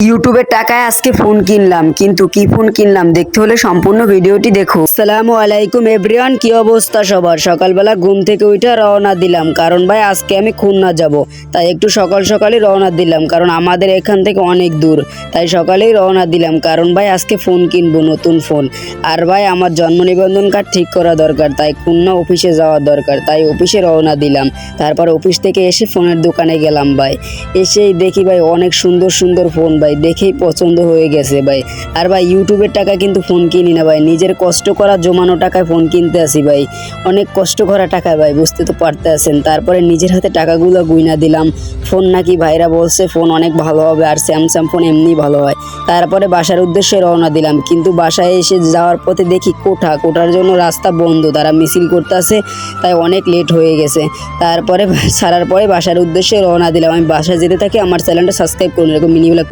ইউটিউবের টাকায় আজকে ফোন কিনলাম, কিন্তু কি ফোন কিনলাম দেখতে হলে সম্পূর্ণ ভিডিওটি দেখো। আসসালামু আলাইকুম এভরিওয়ান, কি অবস্থা সবার? সকালবেলা ঘুম থেকে উঠে রওনা দিলাম, কারণ ভাই আজকে আমি খুলনা যাব। তাই একটু সকাল সকালই রওনা দিলাম, কারণ আমাদের এখান থেকে অনেক দূর। তাই সকালেই রওনা দিলাম, কারণ ভাই আজকে ফোন কিনবো, নতুন ফোন। আর ভাই আমার জন্ম নিবন্ধন কার্ড ঠিক করা দরকার, তাই খুলনা অফিসে যাওয়া দরকার, তাই অফিসে রওনা দিলাম। তারপর অফিস থেকে এসে ফোনের দোকানে গেলাম ভাই। এসেই দেখি ভাই অনেক সুন্দর সুন্দর ফোন ভাই, দেখেই পছন্দ হয়ে গেছে ভাই। আর ভাই ইউটিউবের টাকা কিন্তু ফোন কিনি না ভাই, নিজের কষ্ট করা জমানো টাকায় ফোন কিনতে আসি ভাই। অনেক কষ্ট করা টাকা ভাই, বুঝতে তো পারতে আছেন। তারপরে নিজের হাতে টাকাগুলো গুইনা দিলাম। ফোন নাকি ভাইরা বলছে ফোন অনেক ভালো হবে, আর স্যামসাং ফোন এমনি ভালো হয়। তারপরে বাসার উদ্দেশ্যে রওনা দিলাম, কিন্তু বাসায় এসে যাওয়ার পথে দেখি কোটার জন্য রাস্তা বন্ধ, তারা মিছিল করতেছে, তাই অনেক লেট হয়ে গেছে। তারপরে ছাড়ার পরে বাসার উদ্দেশ্যে রওনা দিলাম। আমি বাসায় যেতে থাকি, আমার চ্যানেলটা সাবস্ক্রাইব করুন, এরকম মিনি ব্লগ।